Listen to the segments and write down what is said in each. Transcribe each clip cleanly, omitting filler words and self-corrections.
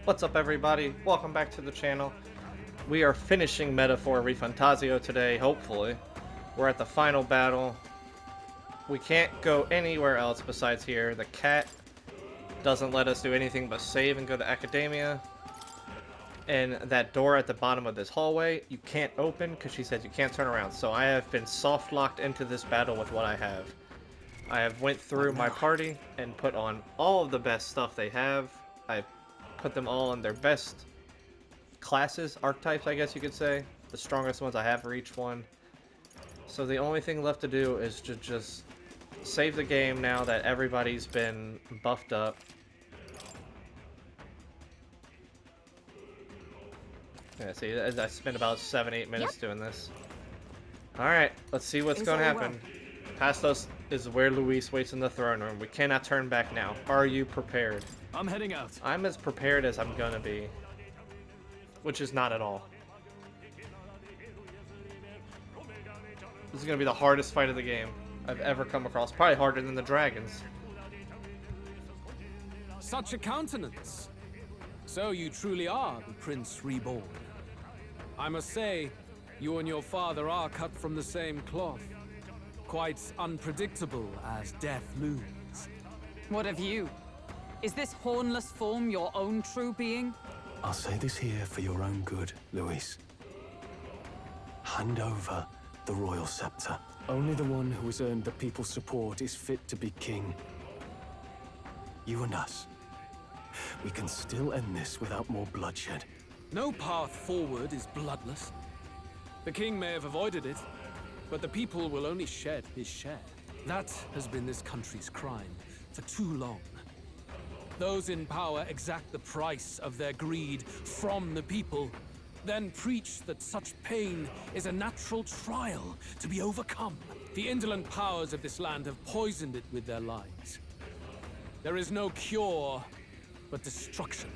What's up, everybody? Welcome back to the channel. We are finishing Metaphor ReFantazio today, hopefully. We're at the final battle. We can't go anywhere else besides here. The cat doesn't let us do anything but save and go to Academia. And that door at the bottom of this hallway, you can't open because she says you can't turn around. So I have been soft-locked into this battle with what I have. I have went through my party and put on all of the best stuff they have. I've put them all in their best classes, archetypes, I guess you could say. The strongest ones I have for each one. So the only thing left to do is to just save the game now that everybody's been buffed up. Yeah, see, I spent about 7-8 minutes doing this. Alright, let's see what's going to happen. Past us is where Luis waits in the throne room. We cannot turn back now. Are you prepared? I'm heading out. I'm as prepared as I'm gonna be. Which is not at all. This is gonna be the hardest fight of the game I've ever come across. Probably harder than the dragons. Such a countenance. So you truly are the Prince Reborn. I must say, you and your father are cut from the same cloth. Quite unpredictable as death looms. What of you? Is this hornless form your own true being? I'll say this here for your own good, Luis. Hand over the royal scepter. Only the one who has earned the people's support is fit to be king. You and us. We can still end this without more bloodshed. No path forward is bloodless. The king may have avoided it, but the people will only shed his share. That has been this country's crime for too long. Those in power exact the price of their greed from the people, then preach that such pain is a natural trial to be overcome. The indolent powers of this land have poisoned it with their lies. There is no cure but destruction.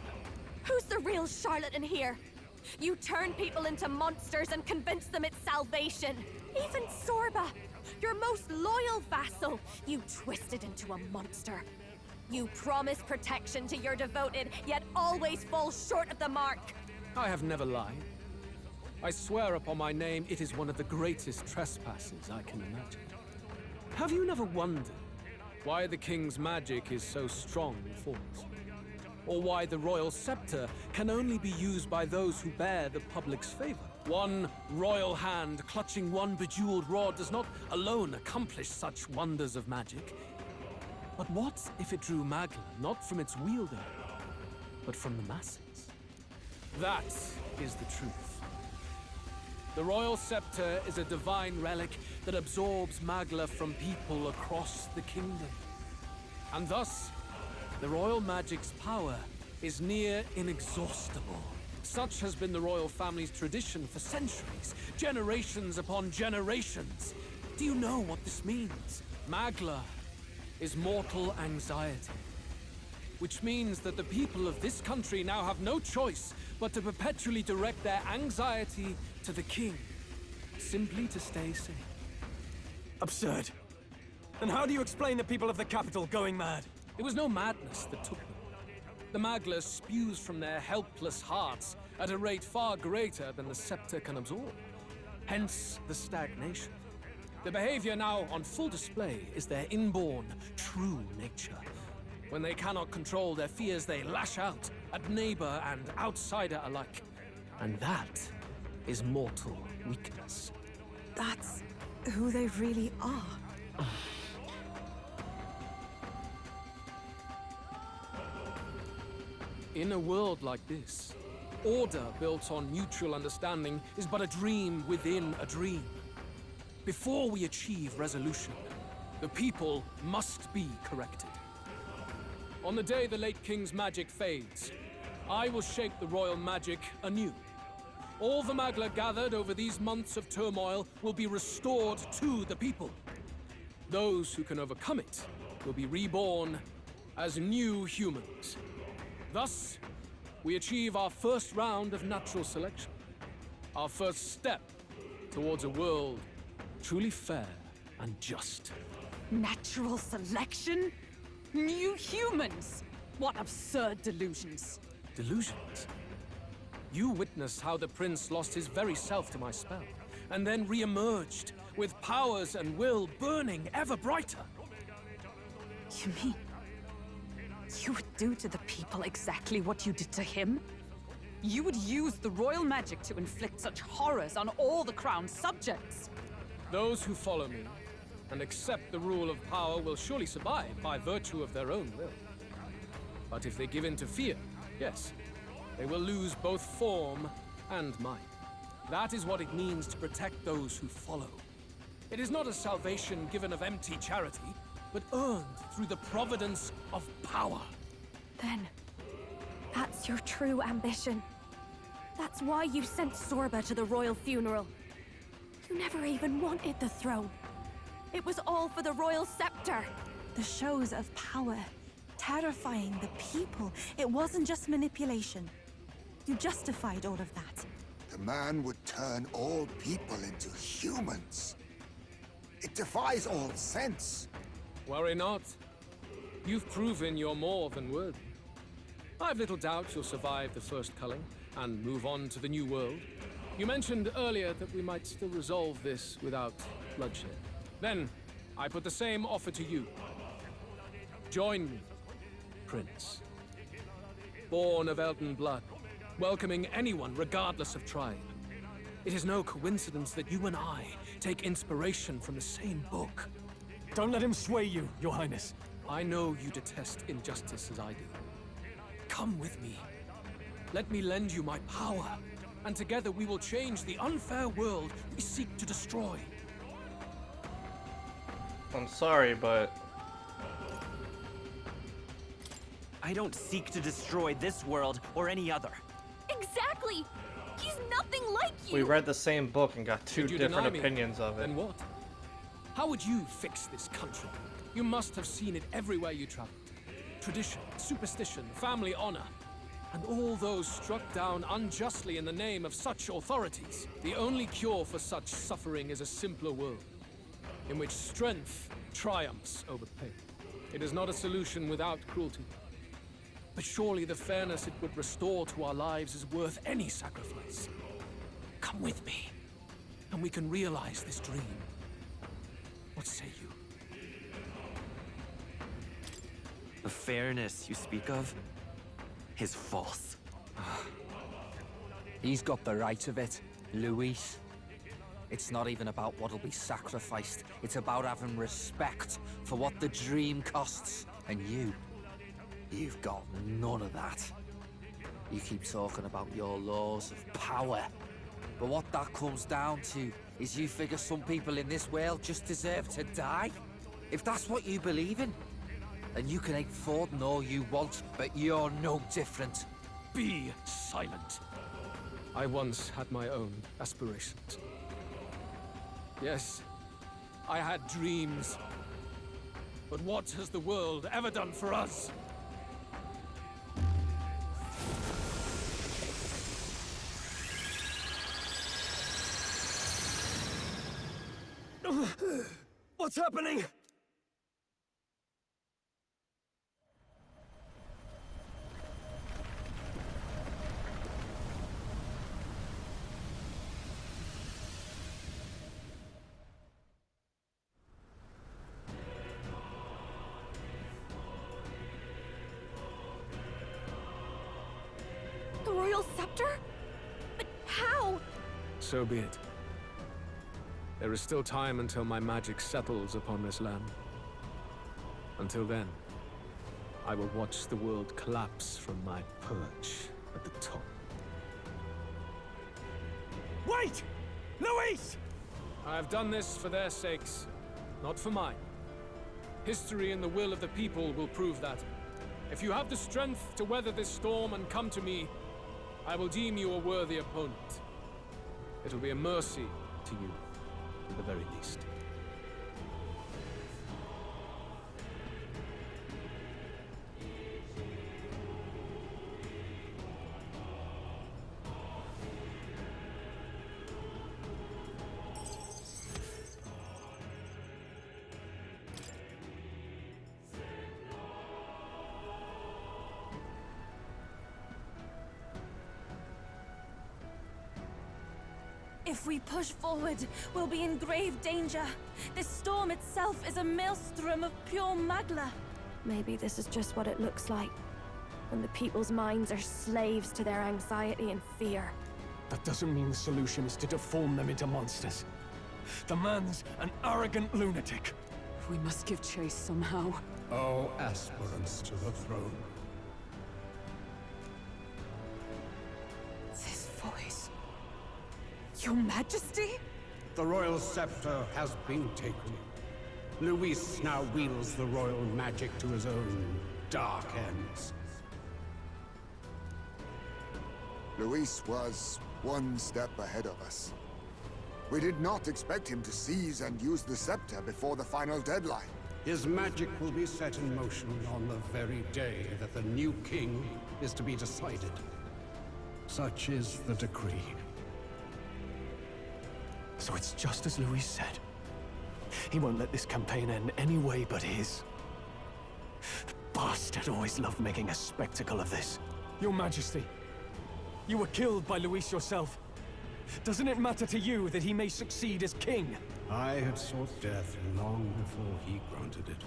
Who's the real charlatan here? You turn people into monsters and convince them it's salvation. Even Sorba, your most loyal vassal, you twisted into a monster. You promise protection to your devoted, yet always fall short of the mark. I have never lied. I swear upon my name, it is one of the greatest trespasses I can imagine. Have you never wondered why the king's magic is so strong in force? Or why the royal scepter can only be used by those who bear the public's favor? One royal hand clutching one bejeweled rod does not alone accomplish such wonders of magic. But what if it drew Magla not from its wielder, but from the masses? That is the truth. The royal scepter is a divine relic that absorbs Magla from people across the kingdom. And thus, the royal magic's power is near inexhaustible. Such has been the royal family's tradition for centuries, generations upon generations. Do you know what this means? Magla is mortal anxiety, which means that the people of this country now have no choice but to perpetually direct their anxiety to the king, simply to stay safe. Absurd. And how do you explain the people of the capital going mad? It was no madness that took them. The Magla spews from their helpless hearts at a rate far greater than the scepter can absorb. Hence the stagnation. The behavior now on full display is their inborn, true nature. When they cannot control their fears, they lash out at neighbor and outsider alike. And that is mortal weakness. That's who they really are. In a world like this, order built on mutual understanding is but a dream within a dream. Before we achieve resolution, the people must be corrected. On the day the late king's magic fades, I will shape the royal magic anew. All the Magla gathered over these months of turmoil will be restored to the people. Those who can overcome it will be reborn as new humans. Thus, we achieve our first round of natural selection. Our first step towards a world truly fair and just. Natural selection? New humans? What absurd delusions. delusions. You witnessed how the prince lost his very self to my spell, and then re-emerged, with powers and will burning ever brighter. You mean you would do to the people exactly what you did to him? You would use the royal magic to inflict such horrors on all the crown's subjects? Those who follow me and accept the rule of power will surely survive by virtue of their own will. But if they give in to fear, yes, they will lose both form and mind. That is what it means to protect those who follow. It is not a salvation given of empty charity, but earned through the providence of power. Then, that's your true ambition. That's why you sent Sorba to the royal funeral. You never even wanted the throne. It was all for the royal scepter. The shows of power, terrifying the people. It wasn't just manipulation. You justified all of that. The man would turn all people into humans. It defies all sense. Worry not. You've proven you're more than worthy. I've little doubt you'll survive the first culling and move on to the new world. You mentioned earlier that we might still resolve this without bloodshed. Then, I put the same offer to you. Join me, Prince. Born of Elden blood, welcoming anyone regardless of tribe. It is no coincidence that you and I take inspiration from the same book. Don't let him sway you, Your Highness. I know you detest injustice as I do. Come with me. Let me lend you my power, and together we will change the unfair world we seek to destroy. I'm sorry, but I don't seek to destroy this world or any other. Exactly! He's nothing like you! we read the same book and got two Should you different deny me, opinions of it. Then what? How would you fix this country? You must have seen it everywhere you traveled. Tradition, superstition, family honor, and all those struck down unjustly in the name of such authorities. The only cure for such suffering is a simpler world, in which strength triumphs over pain. It is not a solution without cruelty. But surely the fairness it would restore to our lives is worth any sacrifice. Come with me, and we can realize this dream. What say you? The fairness you speak of is false. He's got the right of it, Luis. It's not even about what'll be sacrificed. It's about having respect for what the dream costs. And you've got none of that. You keep talking about your laws of power. But what that comes down to is you figure some people in this world just deserve to die? If that's what you believe in, then you can hate Forden all you want, but you're no different. Be silent. I once had my own aspirations. Yes, I had dreams. But what has the world ever done for us? What's happening? The royal scepter? But how? So be it. There is still time until my magic settles upon this land. Until then, I will watch the world collapse from my perch at the top. Wait! Luis! I have done this for their sakes, not for mine. History and the will of the people will prove that. If you have the strength to weather this storm and come to me, I will deem you a worthy opponent. It will be a mercy to you, at the very least. If we push forward, we'll be in grave danger. This storm itself is a maelstrom of pure magla. Maybe this is just what it looks like. When the people's minds are slaves to their anxiety and fear. That doesn't mean the solution is to deform them into monsters. The man's an arrogant lunatic. We must give chase somehow. All aspirants to the throne. This voice. Your Majesty? The royal scepter has been taken. Luis now wields the royal magic to his own dark ends. Luis was one step ahead of us. We did not expect him to seize and use the scepter before the final deadline. His magic will be set in motion on the very day that the new king is to be decided. Such is the decree. So it's just as Luis said. He won't let this campaign end any way but his. The bastard always loved making a spectacle of this. Your Majesty, you were killed by Luis yourself. Doesn't it matter to you that he may succeed as king? I had sought death long before he granted it.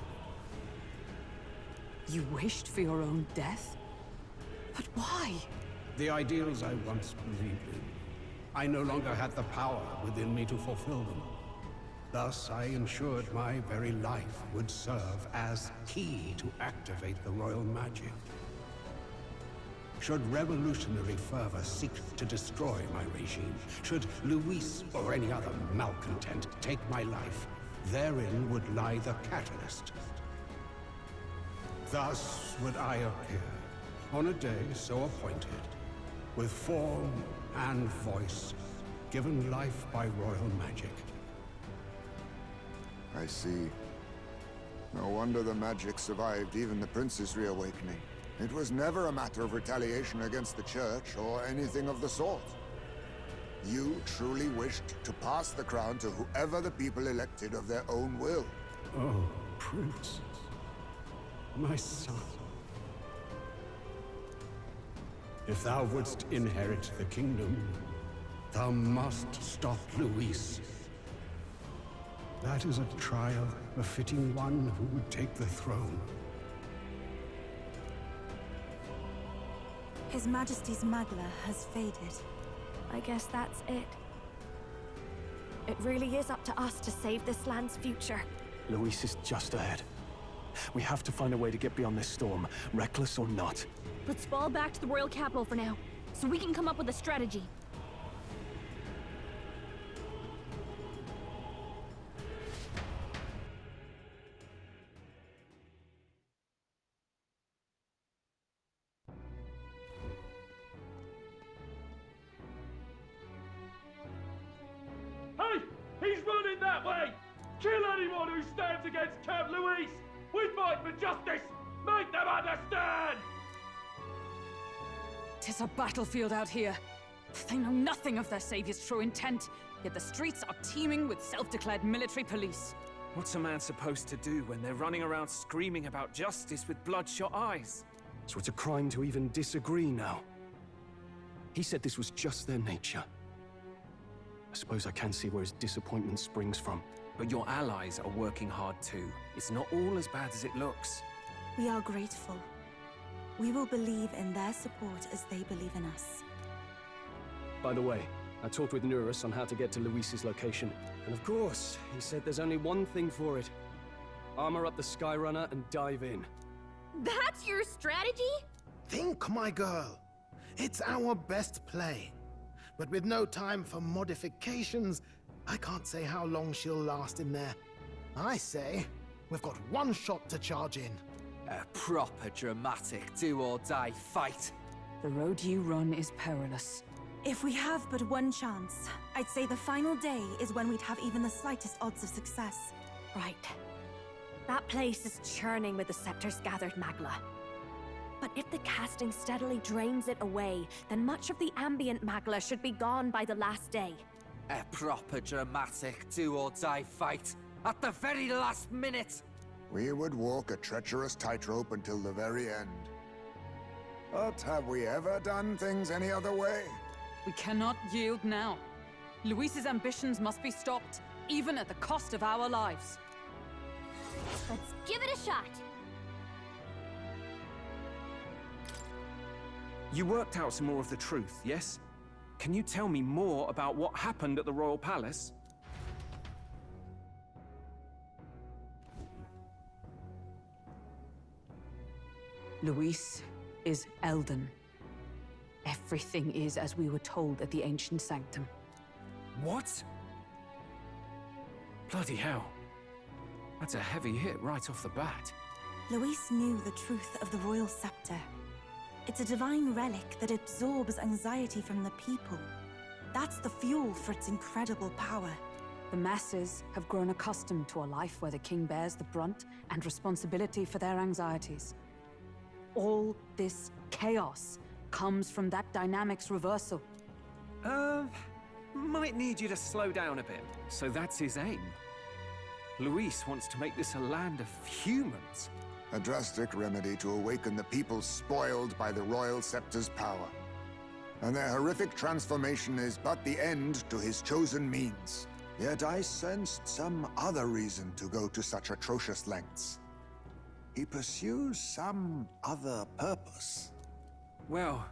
You wished for your own death? But why? The ideals I once believed in. I no longer had the power within me to fulfill them. Thus, I ensured my very life would serve as key to activate the royal magic. Should revolutionary fervor seek to destroy my regime, should Luis or any other malcontent take my life, therein would lie the catalyst. Thus would I appear, on a day so appointed, with form and voice, given life by royal magic. I see. No wonder the magic survived even the prince's reawakening. It was never a matter of retaliation against the church or anything of the sort. You truly wished to pass the crown to whoever the people elected of their own will. Oh, Prince. My son. If thou wouldst inherit the kingdom, thou must stop Luis. That is a trial befitting one who would take the throne. His Majesty's magla has faded. I guess that's it. It really is up to us to save this land's future. Luis is just ahead. We have to find a way to get beyond this storm, reckless or not. Let's fall back to the royal capital for now, so we can come up with a strategy. Hey! He's running that way! Kill anyone who stands against Count Luis! We fight for justice! Make them understand! 'Tis a battlefield out here. They know nothing of their savior's true intent, yet the streets are teeming with self-declared military police. What's a man supposed to do when they're running around screaming about justice with bloodshot eyes? So it's a crime to even disagree now. He said this was just their nature. I suppose I can see where his disappointment springs from. But your allies are working hard too. It's not all as bad as it looks. We are grateful. We will believe in their support as they believe in us. By the way, I talked with Nurus on how to get to Luis's location. And of course, he said there's only one thing for it. Armor up the Skyrunner and dive in. That's your strategy? Think, my girl. It's our best play. But with no time for modifications, I can't say how long she'll last in there. I say, we've got one shot to charge in. A proper dramatic do-or-die fight. The road you run is perilous. If we have but one chance, I'd say the final day is when we'd have even the slightest odds of success. Right. That place is churning with the scepter's gathered magla. But if the casting steadily drains it away, then much of the ambient magla should be gone by the last day. A proper dramatic do-or-die fight at the very last minute. We would walk a treacherous tightrope until the very end. But have we ever done things any other way? We cannot yield now. Luis's ambitions must be stopped, even at the cost of our lives. Let's give it a shot. You worked out some more of the truth, yes? Can you tell me more about what happened at the Royal Palace? Luis is Elden. Everything is as we were told at the Ancient Sanctum. What? Bloody hell. That's a heavy hit right off the bat. Luis knew the truth of the royal scepter. It's a divine relic that absorbs anxiety from the people. That's the fuel for its incredible power. The masses have grown accustomed to a life where the king bears the brunt and responsibility for their anxieties. All this chaos comes from that dynamics reversal. Might need you to slow down a bit. So that's his aim. Luis wants to make this a land of humans. A drastic remedy to awaken the people spoiled by the royal scepter's power. And their horrific transformation is but the end to his chosen means. Yet I sensed some other reason to go to such atrocious lengths. He pursues some other purpose. Well,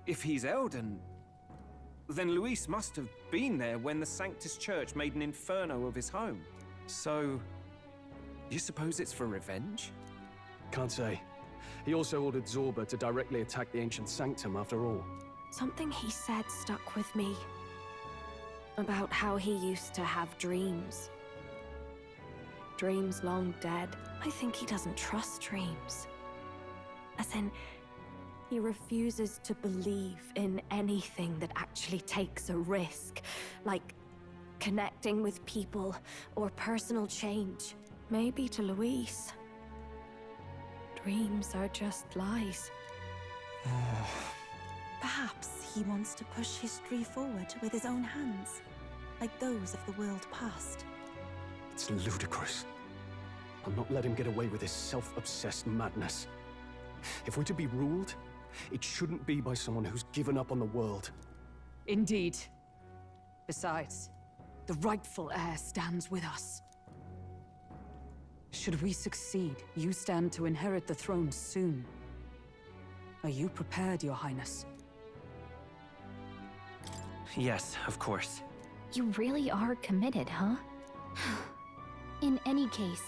if he's Elden, then Luis must have been there when the Sanctus Church made an inferno of his home. So, you suppose it's for revenge? Can't say. He also ordered Zorba to directly attack the Ancient Sanctum after all. Something he said stuck with me. About how he used to have dreams. Dreams long dead. I think he doesn't trust dreams. As in, he refuses to believe in anything that actually takes a risk. Like connecting with people or personal change. Maybe to Luis, dreams are just lies. Perhaps he wants to push history forward with his own hands, like those of the world past. It's ludicrous. I'll not let him get away with his self-obsessed madness. If we're to be ruled, it shouldn't be by someone who's given up on the world. Indeed. Besides, the rightful heir stands with us. Should we succeed, you stand to inherit the throne soon. Are you prepared, Your Highness? Yes, of course. You really are committed, huh? In any case,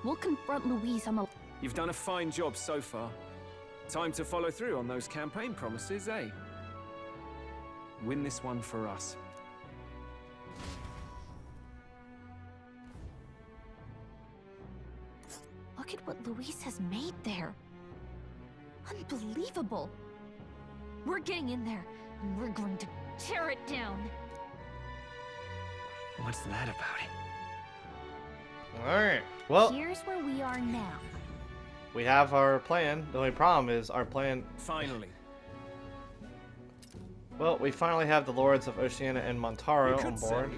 we'll confront Luis on the... You've done a fine job so far. Time to follow through on those campaign promises, eh? Win this one for us. Look at what Luis has made there. Unbelievable. We're getting in there, and we're going to tear it down. What's that about? Alright, well, Here's where we are now. we have our plan. The only problem is our plan... Finally. Well, we finally have the Lords of Oceania and Montaro on board.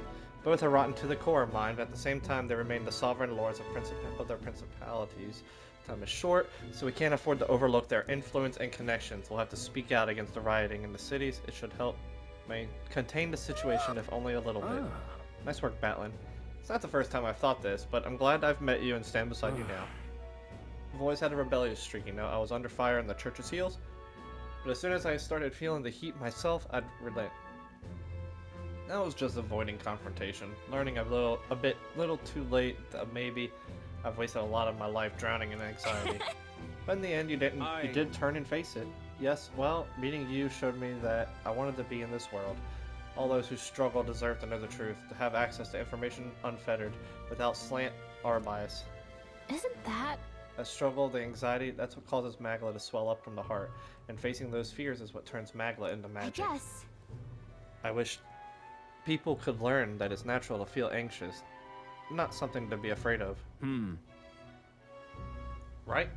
Both are rotten to the core of mine, but at the same time they remain the sovereign lords of their principalities. Time is short, so we can't afford to overlook their influence and connections. We'll have to speak out against the rioting in the cities. It should help contain the situation, if only a little bit. Nice work, Batlin. It's not the first time I've thought this, but I'm glad I've met you and stand beside you now. I've always had a rebellious streak, you know. I was under fire in the Church's heels, but as soon as I started feeling the heat myself, I'd relent. I was just avoiding confrontation, learning a little too late that maybe I've wasted a lot of my life drowning in anxiety. But in the end, you did turn and face it. Yes, well, meeting you showed me that I wanted to be in this world. All those who struggle deserve to know the truth, to have access to information unfettered, without slant or bias. Isn't that... That struggle, the anxiety, that's what causes Magla to swell up from the heart. And facing those fears is what turns Magla into magic. I guess. I wish people could learn that it's natural to feel anxious, not something to be afraid of. Right?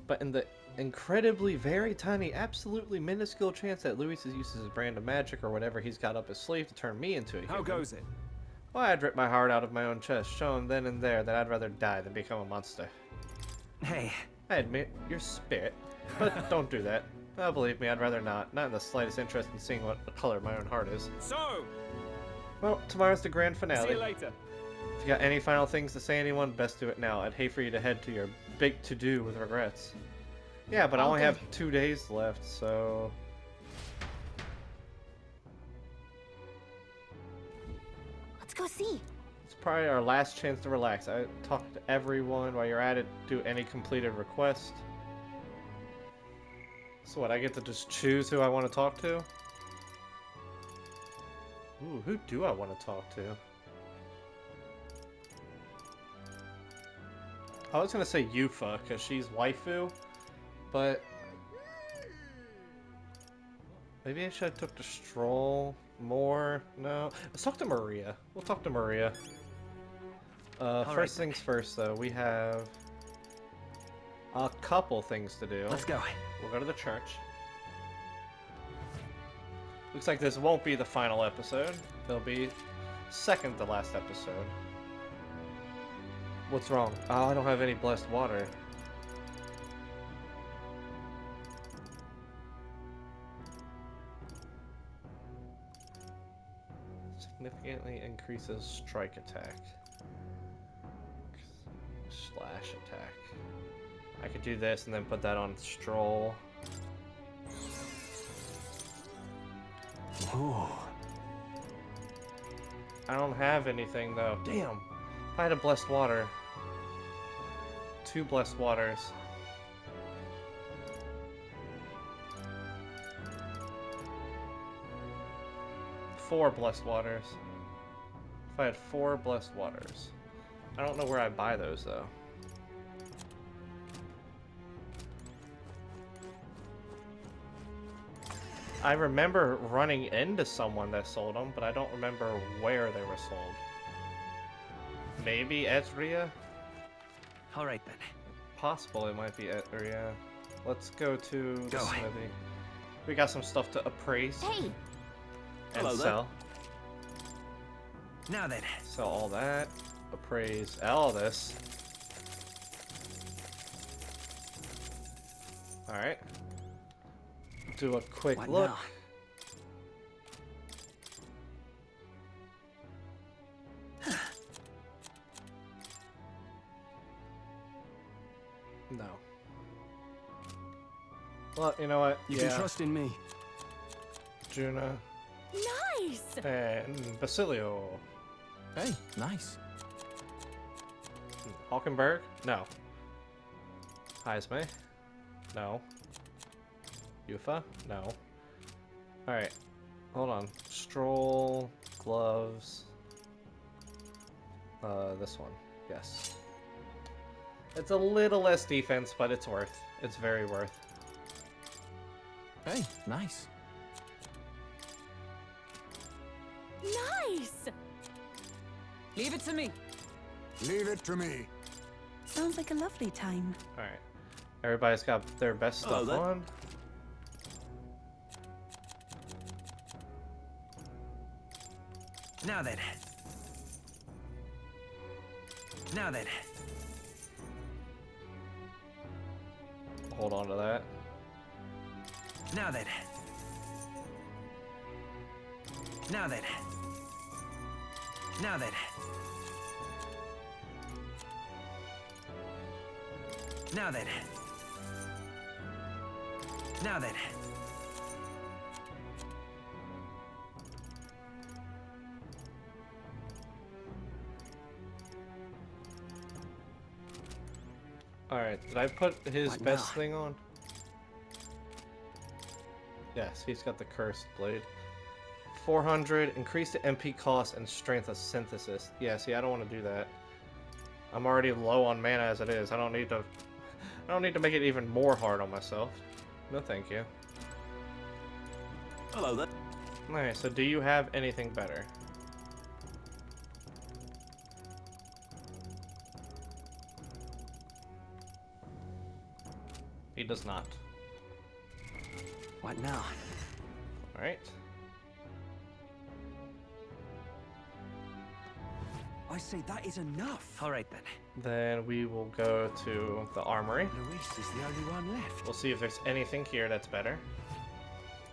But in the incredibly very tiny, absolutely minuscule chance that Luis uses his brand of magic or whatever he's got up his sleeve to turn me into a human. How goes it? Well, I'd rip my heart out of my own chest, show him then and there that I'd rather die than become a monster. Hey. I admit, you're spit, but don't do that. Oh, believe me, I'd rather not. Not in the slightest interest in seeing what color my own heart is. So, Well, tomorrow's the grand finale. See you later. If you got any final things to say, anyone, best do it now. I'd hate for you to head to your big to-do with regrets. Yeah, but I only have 2 days left, so... Let's go see. It's probably our last chance to relax. I talk to everyone. While you're at it, do any completed request. So what, I get to just choose who I want to talk to? Ooh, who do I want to talk to? I was gonna say Yufa, because she's waifu, but... Maybe I should have took the Stroll more? No. Let's talk to Maria. We'll talk to Maria. First things first, though. We have a couple things to do. Let's go. We'll go to the church. Looks like this won't be the final episode. It'll be second to last episode. What's wrong? Oh, I don't have any blessed water. Significantly increases strike attack. Slash attack. I could do this and then put that on Stroll. Ooh. I don't have anything though. Damn. If I had a blessed water. 2 blessed waters. Four blessed waters. If I had 4 blessed waters. I don't know where I buy those though. I remember running into someone that sold them, but I don't remember where they were sold. Maybe Ezria? Alright then. Possible it might be Ezria. Let's go to the smithy. We got some stuff to appraise. Hey! And sell. Now then. Sell all that. Appraise all this. Alright. Do a quick look. No. Well, you know what? You can trust in me. Juna. Nice! And Basilio. Hey, nice. Hockenberg? No. Heisme? No. Yufa? No. Alright. Hold on. Stroll. Gloves. This one. Yes. It's a little less defense, but it's worth. It's very worth. Hey, nice. Nice! Leave it to me. Leave it to me. Sounds like a lovely time. Alright. Everybody's got their best stuff on. Now then. Now then. Hold on to that. Now then. Now then. Now then. Now then. Now then. Alright, did I put his best thing on? Yes, he's got the cursed blade. 400, increase the MP cost and strength of synthesis. Yeah, see, I don't want to do that. I'm already low on mana as it is. I don't need to make it even more hard on myself. No, thank you. Hello there. Alright, so do you have anything better? He does not. What now? Alright. I say that is enough. Alright then. Then we will go to the armory. Luis is the only one left. We'll see if there's anything here that's better.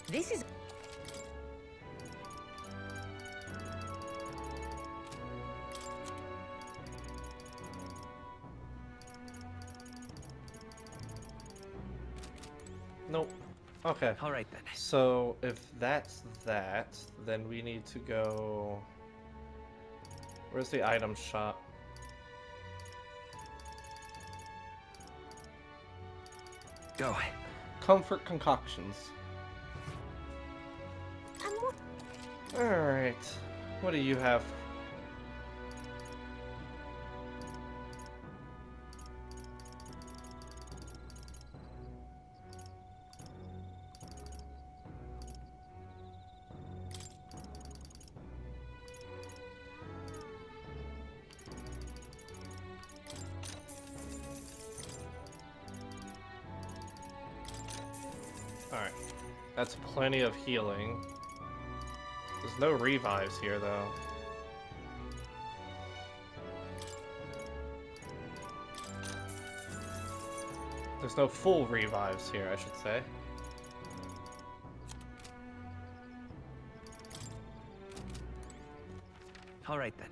This is... Okay. All right then. So if that's that, then we need to go. Where's the item shop? Go. Comfort concoctions. Alright. What do you have? Alright. That's plenty of healing. There's no revives here, though. There's no full revives here, I should say. All right then.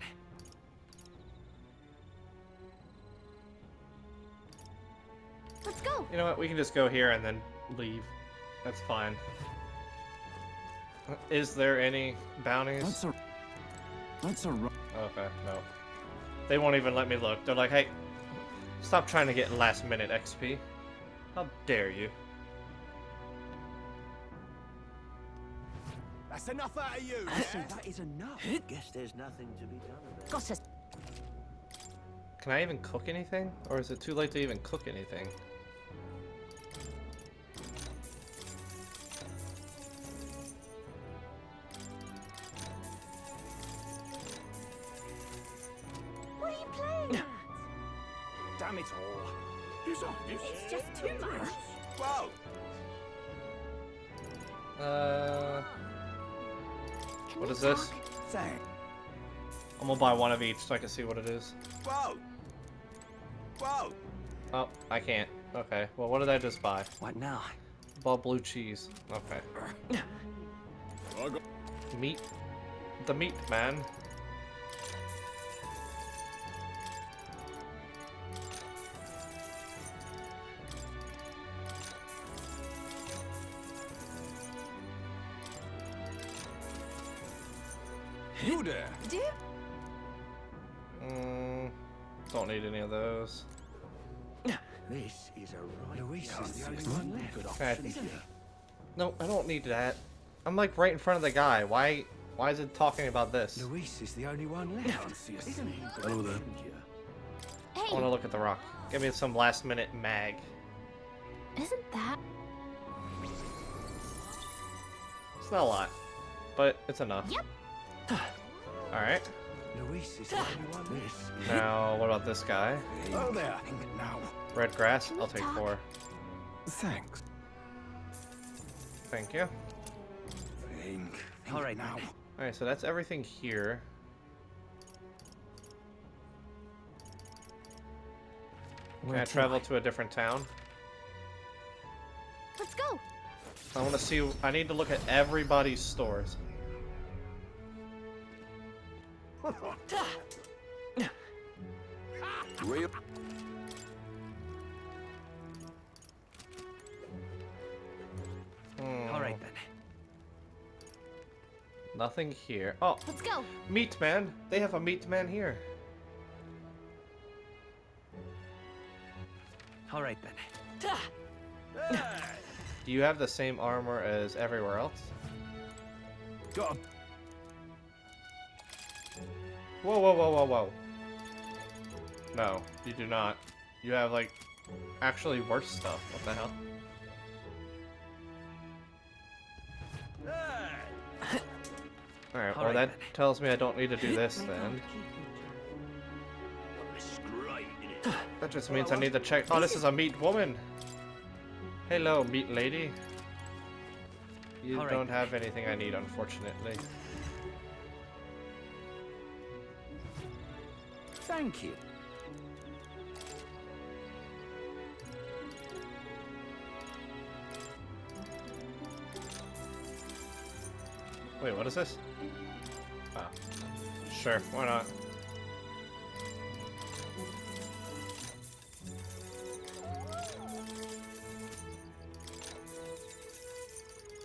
Let's go. You know what? We can just go here and then leave. That's fine. Is there any bounties? That's a Okay, no. They won't even let me look. They're like, hey, stop trying to get last minute XP. How dare you? That's enough out of you. That is enough. Guess there's nothing to be done about it. Got us. Can I even cook anything? Or is it too late to even cook anything? What are you playing at? Damn it all. It's just too much. Whoa! What is this? Thanks. I'm gonna buy one of each so I can see what it is. Whoa! Whoa! Oh, I can't. Okay, well, what did I just buy? What now? Bought blue cheese. Okay. Meat. The meat, man. You there? Do? Don't need any of those. This is a right. Luis is the only one left. Good Okay. option, isn't it? No, I don't need that. I'm like right in front of the guy. Why is it talking about this? Luis is the only one left. Isn't he? Hello there. I want to look at the rock. Give me some last minute mag. Isn't that? It's not a lot, but it's enough. Yep. Alright. Luis is the only one left. Now, what about this guy? Oh there. Now. Red grass? I'll take 4. Thanks. Thank you. Think. All right now. Alright, so that's everything here. Can I travel to a different town? Let's go. I want to see. I need to look at everybody's stores. Real. All right then. Nothing here. Oh, Let's go. meat man. They have a meat man here. All right then. Do you have the same armor as everywhere else? Got Whoa, whoa, whoa, whoa, whoa. No, you do not. You have, like, actually worse stuff. What the hell? Alright, well Alright that then. tells me I don't need to do this then. That just means I need to check. Oh, this is a meat woman. Hello, meat lady. You Alright don't then. have anything I need, unfortunately. Thank you. Wait, what is this? Oh. Sure, why not?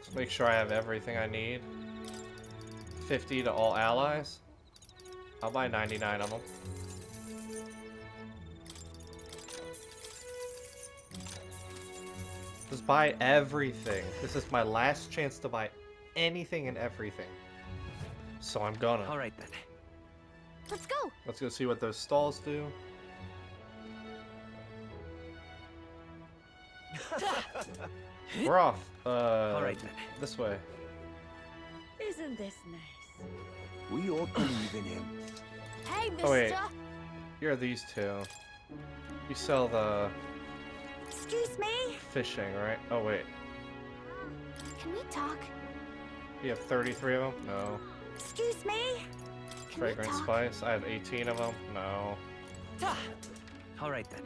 Let's make sure I have everything I need. 50 to all allies. I'll buy 99 of them. Just buy everything. This is my last chance to buy anything and everything. So I'm gonna. Alright then. Let's go. Let's go see what those stalls do. We're off. Alright then. This way. Isn't this nice? We all believe in him. Hey, mister. Oh wait. You're these two. You sell the Excuse me? fishing, right? Oh wait. Can we talk? You have 33 of them? No. Excuse me? Can we Fragrant talk? spice? I have 18 of them? No. Alright then.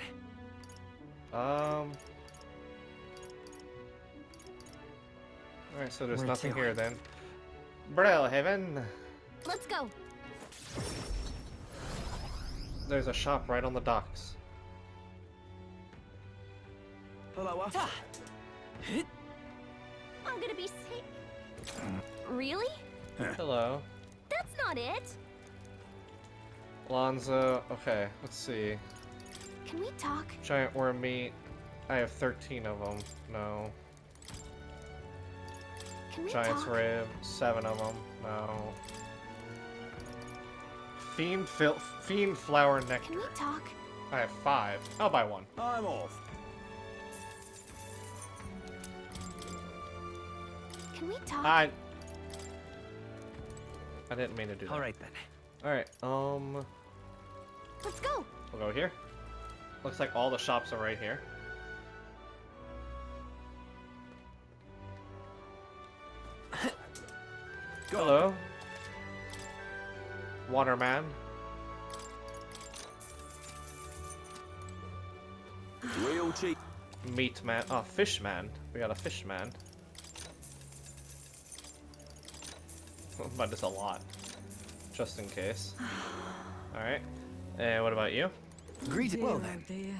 Alright, so there's Where nothing to? here then. Bro, heaven. Let's go. There's a shop right on the docks. Hello. I'm gonna be sick. Really? Hello. That's not it. Lonzo. Okay, let's see. Can we talk? Giant worm meat. I have 13 of them. No. Can we Giant's talk? rib. 7 of them. No. Fiend flower nectar. Can we talk? I have 5. I'll buy 1. I'm off. Can we talk? I didn't mean to do that. Alright then. Alright, Let's go. we'll go here. Looks like all the shops are right here. Hello. Waterman. Real cheap. Meat man. Oh, fish man. We got a fish man. But it's a lot. Just in case. Alright. And what about you? Greeting. Well then. Dear.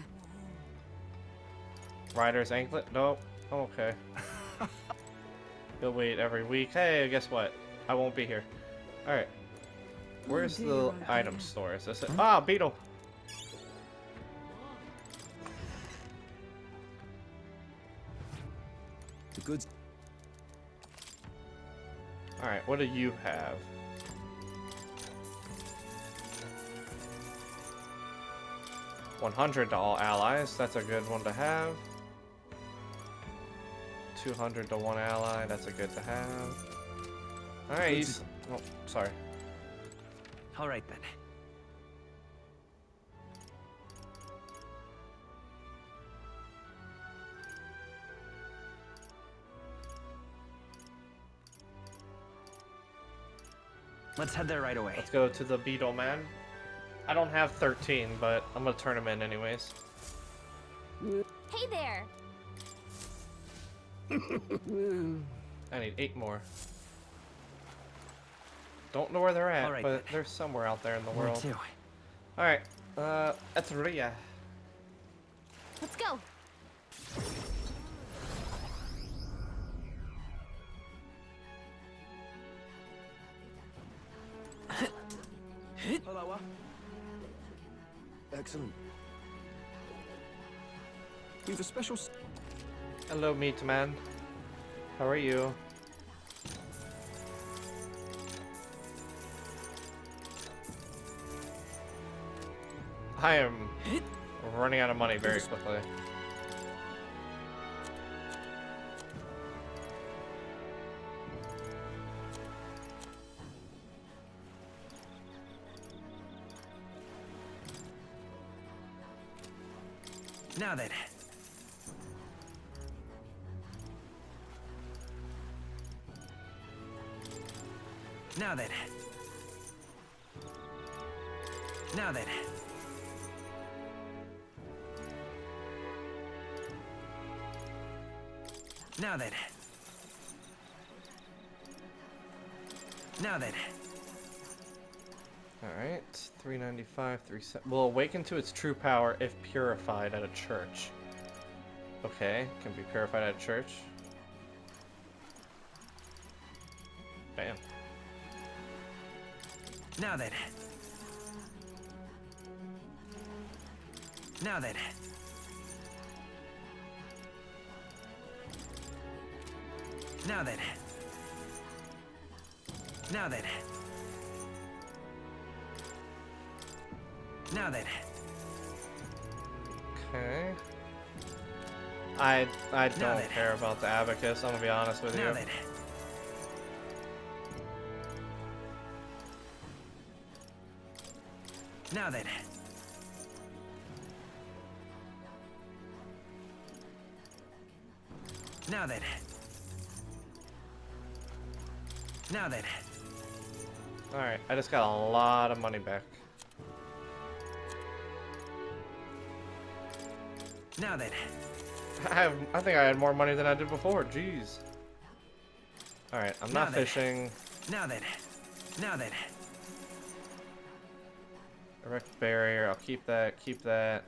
Rider's anklet? Nope. Oh, okay. You'll wait every week. Hey, guess what? I won't be here. Alright. Where's the item store? Is this it? Ah, beetle! The goods. Alright, what do you have? $100 to all allies. That's a good one to have. 200 to one ally. That's a good to have. Alright, he's... Oh, sorry. Alright then. Let's head there right away. Let's go to the beetle man. I don't have 13, but I'm gonna turn him in anyways. Hey there. I need 8 more. Don't know where they're at, Alright, but they're somewhere out there in the Where world. to? Alright, Etruria. Let's go. Hello. Excellent. We've a special. Hello, meat man. How are you? I am running out of money very quickly. Now then. Now then. Now then. Now then. Now then. Alright, 395, 37. Will awaken to its true power if purified at a church. Okay, can be purified at a church. Damn. Now then. Now then. Now then. Now then. Now then. Okay. I don't care about the abacus, I'm gonna be honest with you. Now then. Now then. Now then. Now then. Alright, I just got a lot of money back. Now then. I think I had more money than I did before, jeez. Alright, I'm not fishing. Now then. Now then. Erect barrier, I'll keep that, keep that.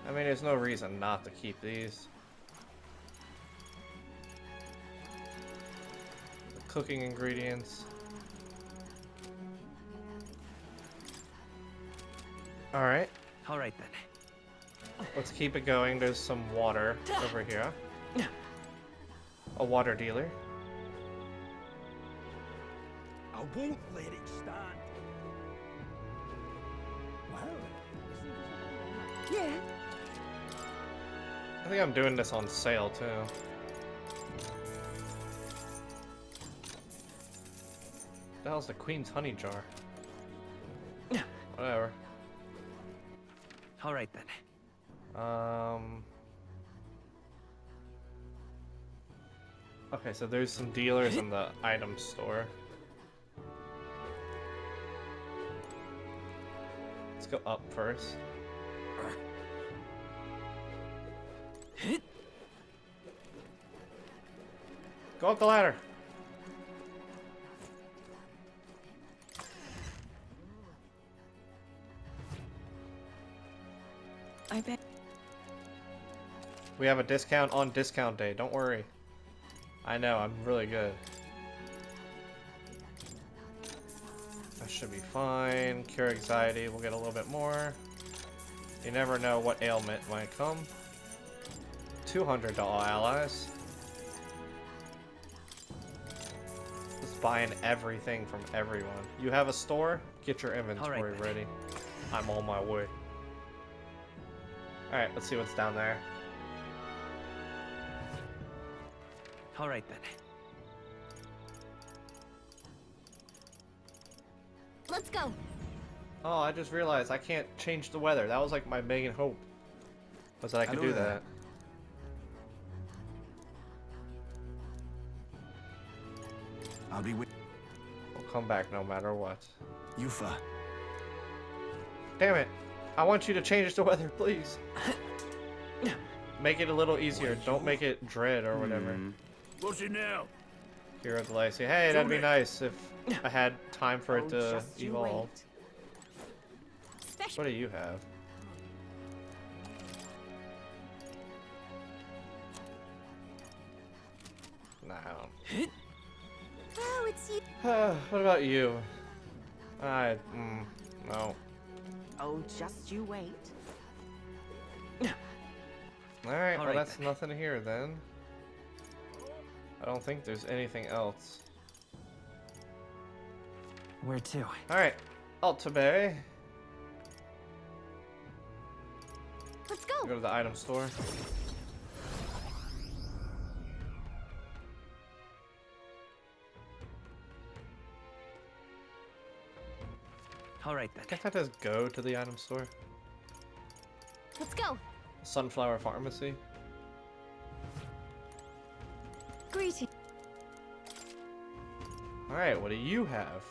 I mean, there's no reason not to keep these. The cooking ingredients. Alright. Alright then. Let's keep it going. There's some water over here. A water dealer. I won't let it stand. Well, Yeah. I think I'm doing this on sale too. The hell's the Queen's honey jar? Whatever. Alright then. Okay, so there's some dealers in the item store. Let's go up first. Go up the ladder. I bet. We have a discount on discount day. Don't worry. I know, I'm really good. That should be fine. Cure anxiety, we'll get a little bit more. You never know what ailment might come. 200 to all allies. Just buying everything from everyone. You have a store? Get your inventory ready. I'm on my way. Alright, let's see what's down there. Alright then. Let's go. Oh, I just realized I can't change the weather. That was like my main hope. Was that I could do that. I'll be with. We'll come back no matter what. Yufa. Damn it. I want you to change the weather, please. Make it a little easier. Don't make it dread or whatever. what's it now? Hero Glacier. Hey, that'd be nice if I had time for it to evolve. What do you have? Nah, I don't. Oh, it's you. What about you? No. Oh, just you wait. Alright, well that's nothing here then. I don't think there's anything else. Where to? Alright, Altaberry. Let's go. Go to the item store. Alright then. Can't I just go to the item store? Let's go. Sunflower Pharmacy. Greetings. Alright, what do you have?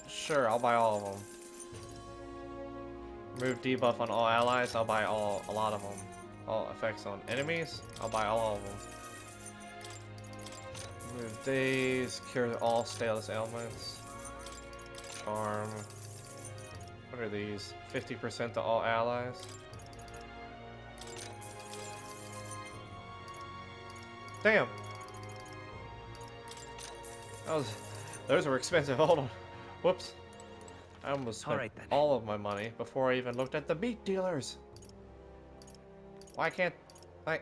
Sure, I'll buy all of them. Remove debuff on all allies, I'll buy a lot of them. All effects on enemies, I'll buy all of them. Remove days, cure all status ailments. Charm. What are these? 50% to all allies. Damn. Those were expensive. Hold on. Whoops. I almost spent all of my money before I even looked at the meat dealers. Why can't I?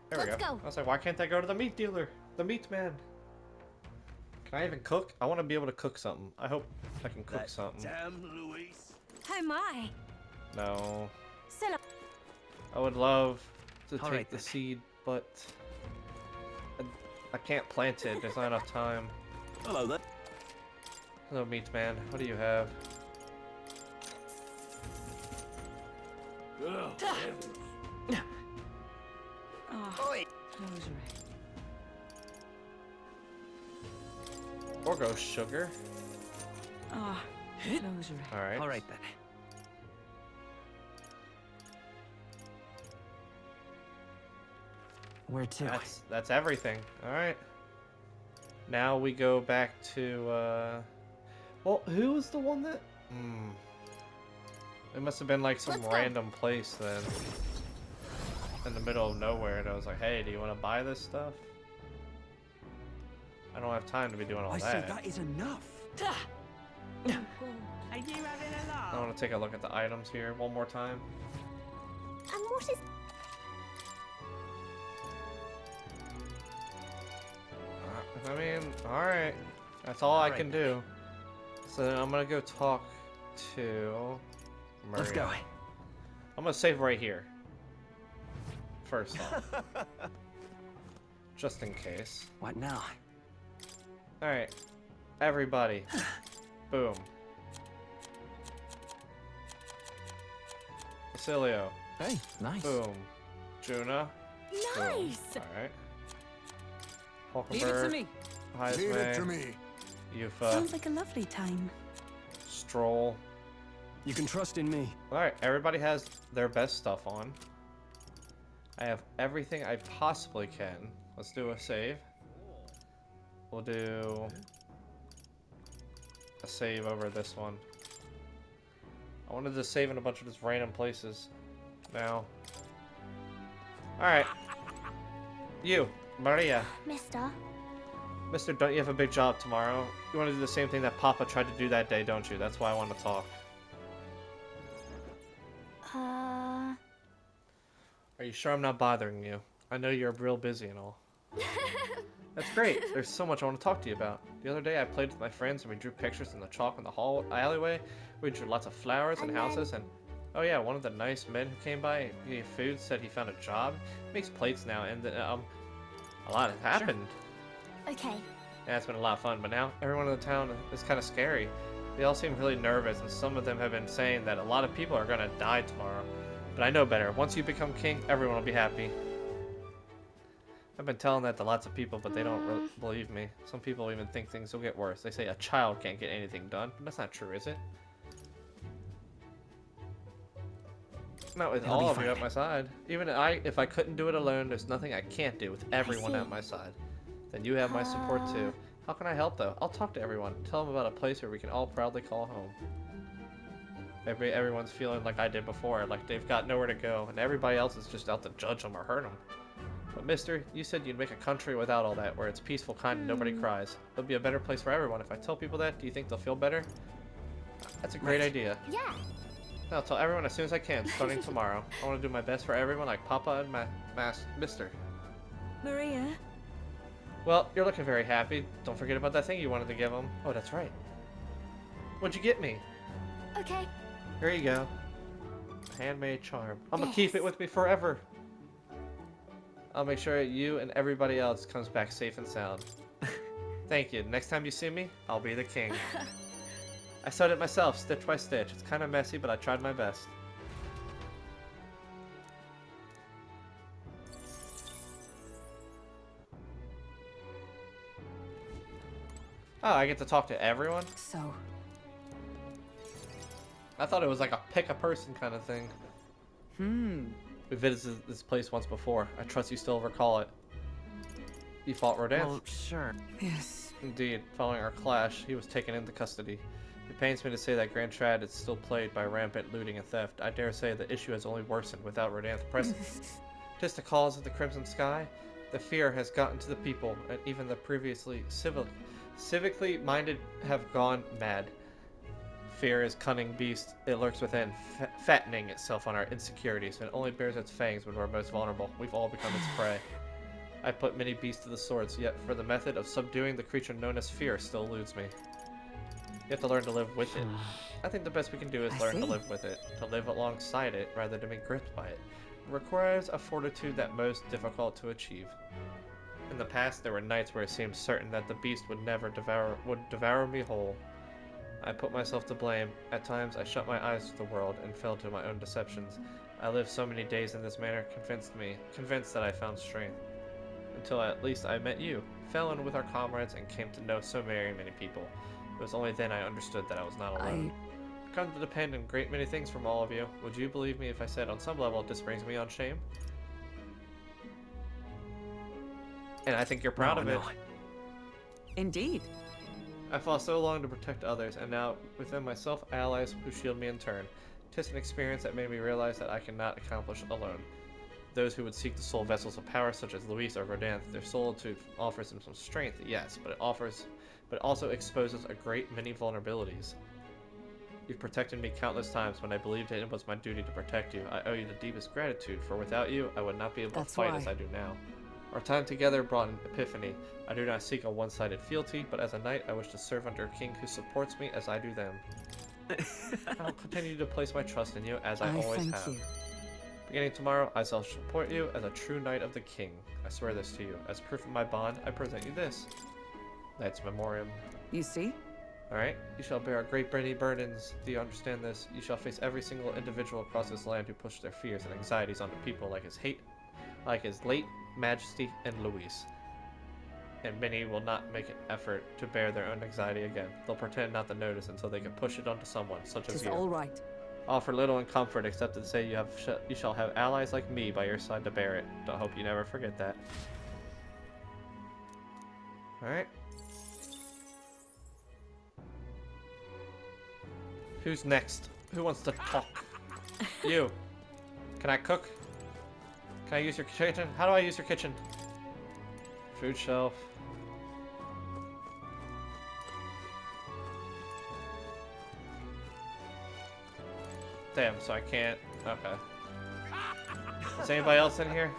There we go. I was like, why can't I go to the meat dealer? The meat man. Can I even cook? I want to be able to cook something. I hope I can cook something. Damn Luis. Oh my. No. Still. I would love to take the seed, but I can't plant it. There's not enough time. Hello there. Hello, meat man. What do you have? Oh, Oh, Or go sugar. Ah, All right. All right then. Where to? That's everything. All right. Now we go back to. Well, who was the one that? It must have been like some random place then, in the middle of nowhere, and I was like, "Hey, do you want to buy this stuff?" I don't have time to be doing all that. I say that is enough. Are you having a laugh? I want to take a look at the items here one more time. And what is... I mean, alright. That's all I can do. So then I'm gonna go talk to Maria. Let's go. I'm gonna save right here. First off. Just in case. What now? Alright. Everybody. Boom. Basilio. Hey, nice. Boom. Juna. Nice! Alright. leave it to me. Leave it to me. Yufa. Sounds like a lovely time. Stroll. You can trust in me. Alright, everybody has their best stuff on. I have everything I possibly can. Let's do a save. We'll do a save over this one. I wanted to save in a bunch of just random places now. Alright. You, Maria. Mister, don't you have a big job tomorrow? You want to do the same thing that Papa tried to do that day, don't you? That's why I want to talk. Are you sure I'm not bothering you? I know you're real busy and all. That's great. There's so much I want to talk to you about. The other day I played with my friends and we drew pictures in the chalk in the alleyway. We drew lots of flowers and houses and... Oh yeah, one of the nice men who came by, he gave food, said he found a job. He makes plates now and a lot has happened. Okay. Yeah, it's been a lot of fun, but now everyone in the town is kind of scary. They all seem really nervous, and some of them have been saying that a lot of people are going to die tomorrow. But I know better. Once you become king, everyone will be happy. I've been telling that to lots of people, but they don't really believe me. Some people even think things will get worse. They say a child can't get anything done, but that's not true, is it? Not with all of you at my side. Even if I couldn't do it alone, there's nothing I can't do with everyone at my side. Then you have my support too. How can I help though? I'll talk to everyone. Tell them about a place where we can all proudly call home. Everyone's feeling like I did before, like they've got nowhere to go, and everybody else is just out to judge them or hurt them. But mister, you said you'd make a country without all that, where it's peaceful, kind, and nobody cries. It'll be a better place for everyone. If I tell people that, do you think they'll feel better? That's a great idea. Yeah. I'll tell everyone as soon as I can, starting tomorrow. I want to do my best for everyone, like Papa and Mister. Maria? Well, you're looking very happy. Don't forget about that thing you wanted to give him. Oh, that's right. What'd you get me? Okay. Here you go. Handmade charm. I'm gonna keep it with me forever. I'll make sure you and everybody else comes back safe and sound. Thank you. Next time you see me, I'll be the king. I sewed it myself, stitch by stitch. It's kind of messy, but I tried my best. Oh, I get to talk to everyone? So... I thought it was like a pick a person kind of thing. We visited this place once before. I trust you still recall it. You fought Rodin? Well, sure. Yes. Indeed. Following our clash, he was taken into custody. It pains me to say that Grand Trad is still plagued by rampant looting and theft. I dare say the issue has only worsened without Rodin's presence. 'Tis the cause of the crimson sky. The fear has gotten to the people, and even the previously civically minded have gone mad. Fear is cunning beast. It lurks within, fattening itself on our insecurities, and only bears its fangs when we're most vulnerable. We've all become its prey. I put many beasts to the swords, yet for the method of subduing the creature known as fear still eludes me. You have to learn to live with it. I think the best we can do is learn to live with it, to live alongside it rather than be gripped by it. It requires a fortitude that most difficult to achieve. In the past, there were nights where it seemed certain that the beast would devour me whole. I put myself to blame. At times, I shut my eyes to the world and fell to my own deceptions. I lived so many days in this manner, convinced that I found strength. Until at least I met you, fell in with our comrades, and came to know so very many people. It was only then I understood that I was not alone. I've come to depend on a great many things from all of you. Would you believe me if I said on some level this brings me on shame? And I think you're proud of it. Indeed. I fought so long to protect others, and now within myself, allies who shield me in turn. 'Tis an experience that made me realize that I cannot accomplish alone. Those who would seek the soul vessels of power, such as Luis or Rodin, their solitude offers them some strength, yes, but it also exposes a great many vulnerabilities. You've protected me countless times when I believed it was my duty to protect you. I owe you the deepest gratitude, for without you, I would not be able to fight as I do now. Our time together brought an epiphany. I do not seek a one-sided fealty, but as a knight, I wish to serve under a king who supports me as I do them. I'll continue to place my trust in you, as I always have. You. Beginning tomorrow, I shall support you as a true knight of the king. I swear this to you. As proof of my bond, I present you this. Knight's Memoriam. You see? Alright. You shall bear great many burdens. Do you understand this? You shall face every single individual across this land who pushed their fears and anxieties onto people like his late Majesty and Luis. And many will not make an effort to bear their own anxiety again. They'll pretend not to notice until they can push it onto someone, such as you. All right. Offer little in comfort except to say you shall have allies like me by your side to bear it. Don't hope you never forget that. Alright. Who's next? Who wants to talk? You. Can I cook? Can I use your kitchen? How do I use your kitchen? Food shelf. Damn, so I can't. Okay. Is anybody else in here?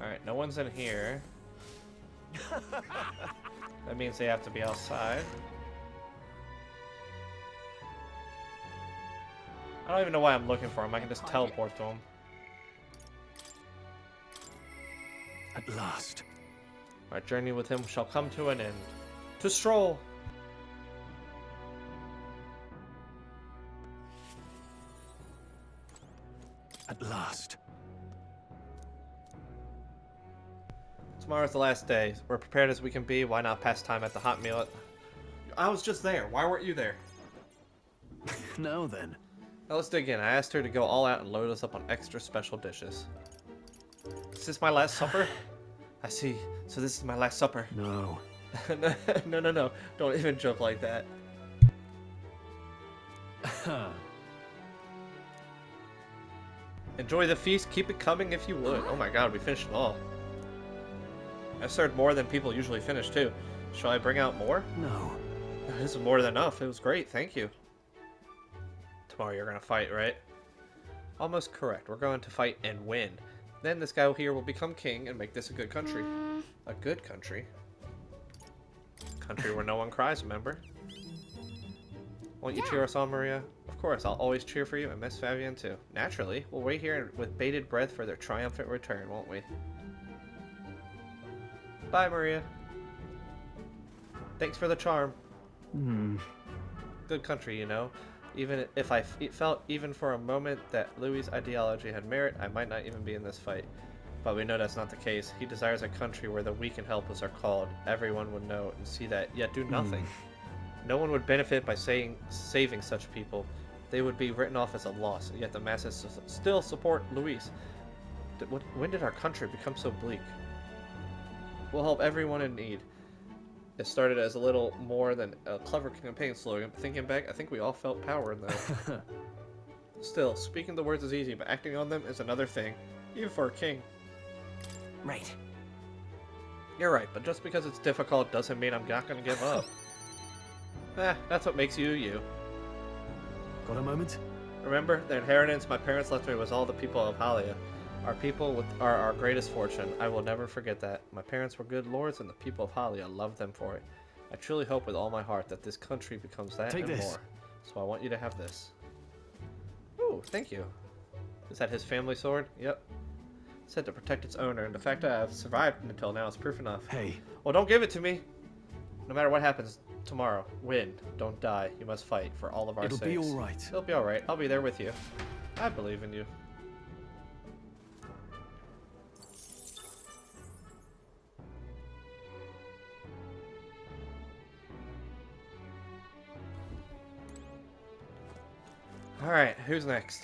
Alright, no one's in here. That means they have to be outside. I don't even know why I'm looking for him. I can just teleport to him. At last. Our journey with him shall come to an end. To stroll! At last. Tomorrow's the last day. We're prepared as we can be. Why not pass time at the hot meal? I was just there. Why weren't you there? Now then. Now let's dig in. I asked her to go all out and load us up on extra special dishes. Is this my last supper? I see. So this is my last supper. No. No. Don't even joke like that. Enjoy the feast. Keep it coming if you would. Oh my god, we finished it all. I served more than people usually finish too. Shall I bring out more? No. This is more than enough. It was great. Thank you. Tomorrow you're gonna fight, right? Almost correct. We're going to fight and win. Then this guy here will become king and make this a good country. A good country? Country where no one cries, remember? Won't you cheer us on, Maria? Of course, I'll always cheer for you and Miss Fabian too. Naturally, we'll wait here with bated breath for their triumphant return, won't we? Bye, Maria. Thanks for the charm. Good country, you know. Even if I felt even for a moment that Louis' ideology had merit, I might not even be in this fight. But we know that's not the case. He desires a country where the weak and helpless are called. Everyone would know and see that, yet do nothing. No one would benefit by saving such people. They would be written off as a loss, yet the masses still support Luis. When did our country become so bleak? We'll help everyone in need. It started as a little more than a clever campaign slogan, but thinking back, I think we all felt power in that. Still, speaking the words is easy, but acting on them is another thing, even for a king. Right. You're right, but just because it's difficult doesn't mean I'm not gonna give up. That's what makes you you. Got a moment? Remember, the inheritance my parents left me was all the people of Halia. Our people are our greatest fortune. I will never forget that. My parents were good lords, and the people of Halia loved them for it. I truly hope with all my heart that this country becomes that and more. So I want you to have this. Ooh, thank you. Is that his family sword? Yep. It said to protect its owner, and the fact that I've survived until now is proof enough. Hey. Well, don't give it to me. No matter what happens tomorrow, win. Don't die. You must fight for all of our sakes. It'll be all right. It'll be all right. I'll be there with you. I believe in you. Alright, who's next?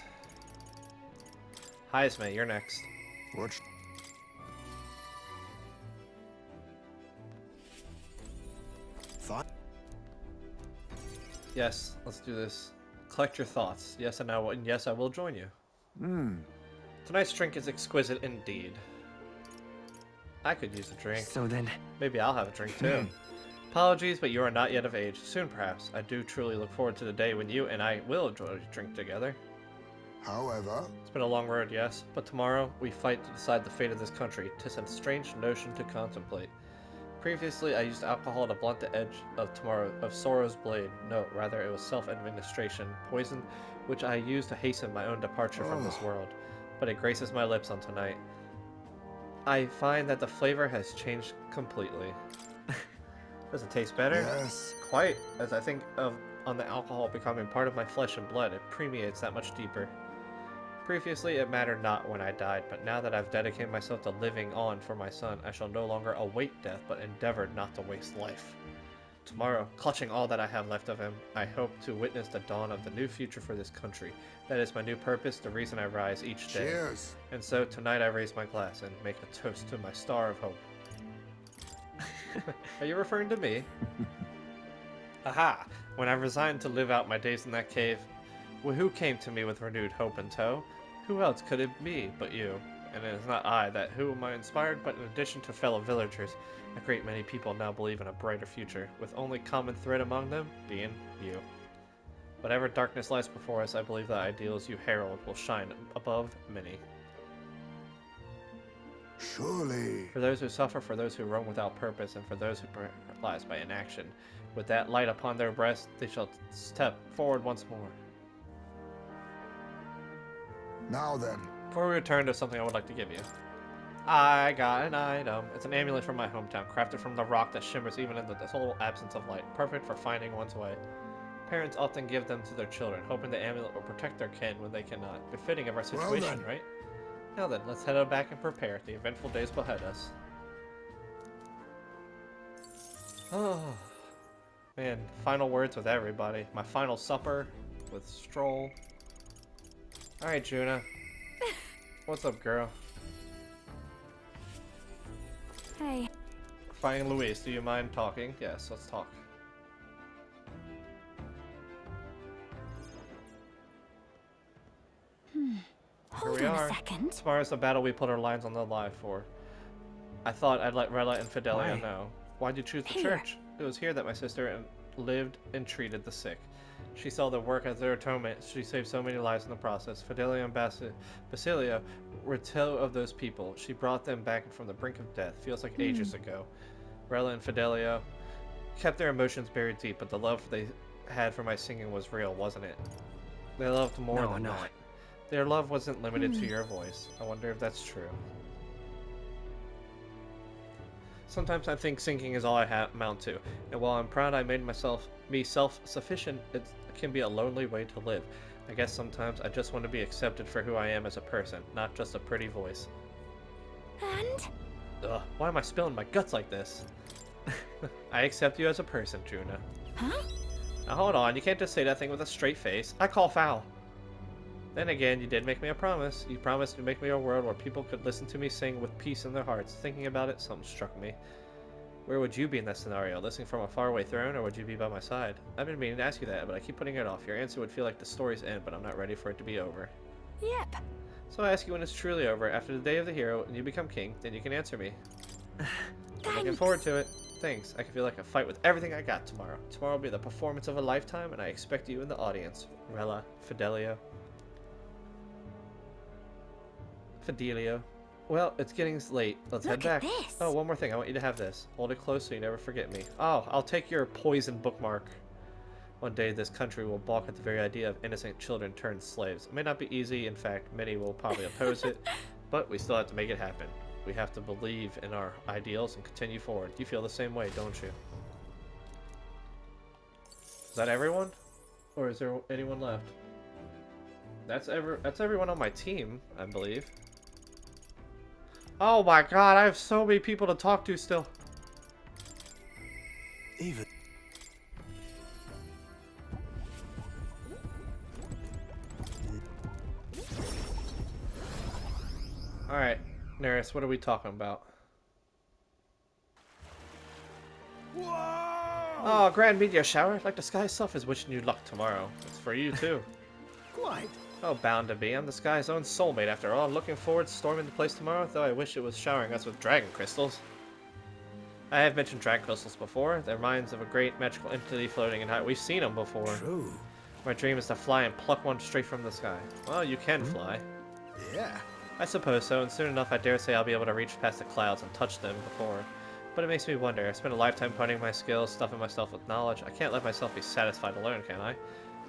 Heisme, you're next. What? Thought? Yes, let's do this. Collect your thoughts. Yes, and yes, I will join you. Tonight's drink is exquisite indeed. I could use a drink. So then... Maybe I'll have a drink too. Apologies, but you are not yet of age. Soon, perhaps. I do truly look forward to the day when you and I will enjoy a drink together. However... It's been a long road, yes, but tomorrow we fight to decide the fate of this country. 'Tis a strange notion to contemplate. Previously, I used alcohol to blunt the edge of sorrow's blade. No, rather it was self-administration, poison, which I used to hasten my own departure from this world. But it graces my lips on tonight. I find that the flavor has changed completely. Does it taste better? Yes. Quite, as I think of on the alcohol becoming part of my flesh and blood, it permeates that much deeper. Previously, it mattered not when I died, but now that I've dedicated myself to living on for my son, I shall no longer await death, but endeavor not to waste life. Tomorrow, clutching all that I have left of him, I hope to witness the dawn of the new future for this country. That is my new purpose, the reason I rise each day. Cheers! And so, tonight I raise my glass and make a toast to my star of hope. Are you referring to me? Aha! When I resigned to live out my days in that cave, who came to me with renewed hope in tow? Who else could it be but you? And it is not I that who am I inspired, but in addition to fellow villagers, a great many people now believe in a brighter future, with only common thread among them being you. Whatever darkness lies before us, I believe the ideals you herald will shine above many. Surely. For those who suffer, for those who roam without purpose, and for those who paralyze by inaction, with that light upon their breast, they shall step forward once more. Now then. Before we return to something I would like to give you. I got an item. It's an amulet from my hometown, crafted from the rock that shimmers even in the total absence of light, perfect for finding one's way. Parents often give them to their children, hoping the amulet will protect their kin when they cannot. Befitting of our situation, right? Now then, let's head back and prepare. The eventful days behind us. Oh, man. Final words with everybody. My final supper with Stroll. Alright, Juna. What's up, girl? Hey. Fighting Luis, do you mind talking? Yes, let's talk. Hold Here we on are. a second. Tomorrow's the battle we put our lives on the line for. I thought I'd let Rella and Fidelia know. Why'd you choose the church? It was here that my sister lived and treated the sick. She saw the work as their atonement. She saved so many lives in the process. Fidelia and Basilia were two of those people. She brought them back from the brink of death. Feels like ages ago. Rella and Fidelia kept their emotions buried deep, but the love they had for my singing was real, wasn't it? They loved more than that. Their love wasn't limited to your voice. I wonder if that's true. Sometimes I think singing is all I amount to, and while I'm proud I made me self-sufficient, it can be a lonely way to live. I guess sometimes I just want to be accepted for who I am as a person, not just a pretty voice. And? Ugh, why am I spilling my guts like this? I accept you as a person, Juna. Huh? Now hold on, you can't just say that thing with a straight face. I call foul. Then again, you did make me a promise. You promised to make me a world where people could listen to me sing with peace in their hearts. Thinking about it, something struck me. Where would you be in that scenario? Listening from a faraway throne, or would you be by my side? I've been meaning to ask you that, but I keep putting it off. Your answer would feel like the story's end, but I'm not ready for it to be over. Yep. So I ask you when it's truly over, after the day of the hero, and you become king, then you can answer me. I'm looking forward to it. Thanks. I can feel like I fight with everything I got tomorrow. Tomorrow will be the performance of a lifetime, and I expect you in the audience. Rella, Fidelio. Well, it's getting late. Let's head back. This. Oh, one more thing. I want you to have this. Hold it close so you never forget me. Oh, I'll take your poison bookmark. One day this country will balk at the very idea of innocent children turned slaves. It may not be easy. In fact, many will probably oppose it. But we still have to make it happen. We have to believe in our ideals and continue forward. You feel the same way, don't you? Is that everyone? Or is there anyone left? That's everyone on my team, I believe. Oh my god, I have so many people to talk to still. Even. Alright, Neris, what are we talking about? Oh, grand meteor shower. Like the sky itself is wishing you luck tomorrow. It's for you too. Quite. Oh, bound to be. I'm the sky's own soulmate after all. Looking forward to storming the place tomorrow, though I wish it was showering us with dragon crystals. I have mentioned dragon crystals before. They're minds of a great magical entity floating in high. We've seen them before. True. My dream is to fly and pluck one straight from the sky. Well, you can fly. Yeah. I suppose so, and soon enough I dare say I'll be able to reach past the clouds and touch them before. But it makes me wonder. I spent a lifetime honing my skills, stuffing myself with knowledge. I can't let myself be satisfied alone, can I?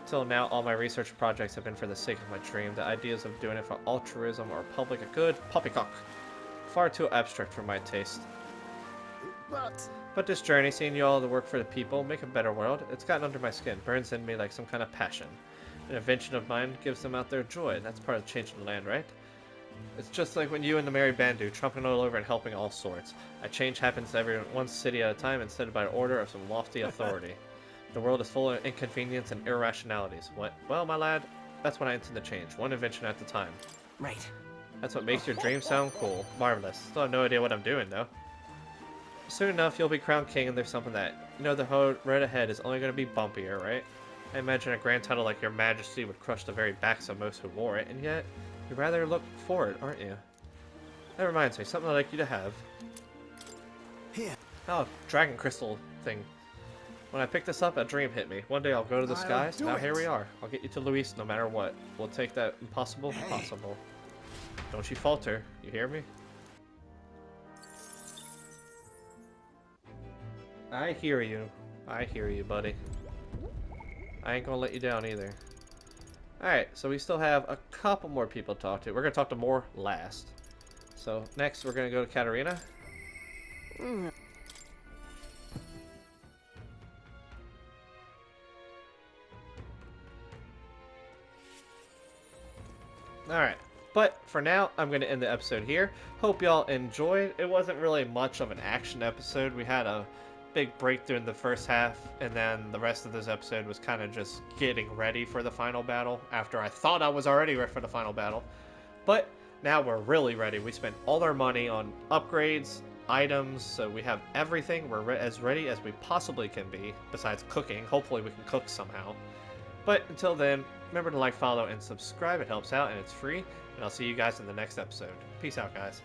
Until now, all my research projects have been for the sake of my dream. The ideas of doing it for altruism or public good, poppycock. Far too abstract for my taste. But this journey, seeing you all the work for the people, make a better world, it's gotten under my skin, burns in me like some kind of passion. An invention of mine gives them out their joy, and that's part of changing the land, right? It's just like when you and the merry band do, trumping all over and helping all sorts. A change happens every one city at a time instead of by order of some lofty authority. The world is full of inconvenience and irrationalities. What? Well, my lad, that's what I intend to change, one invention at a time. Right. That's what makes your dream sound cool. Marvelous. Still have no idea what I'm doing, though. Soon enough, you'll be crowned king, and there's something that, you know, the road ahead is only going to be bumpier, right? I imagine a grand title like Your Majesty would crush the very backs of most who wore it, and yet, you'd rather look forward, aren't you? That reminds me, something I'd like you to have. Here. Oh, dragon crystal thing. When I picked this up, a dream hit me. One day I'll go to the skies. Now here we are. I'll get you to Luis no matter what. We'll take that impossible possible. Don't you falter. You hear me? I hear you. I hear you, buddy. I ain't gonna let you down either. Alright, so we still have a couple more people to talk to. We're gonna talk to more last. So next we're gonna go to Katarina. Alright, but for now, I'm going to end the episode here. Hope y'all enjoyed. It wasn't really much of an action episode. We had a big breakthrough in the first half, and then the rest of this episode was kind of just getting ready for the final battle after I thought I was already ready for the final battle. But now we're really ready. We spent all our money on upgrades, items, so we have everything. We're as ready as we possibly can be, besides cooking. Hopefully we can cook somehow. But until then, remember to like, follow, and subscribe. It helps out, and it's free. And I'll see you guys in the next episode. Peace out, guys.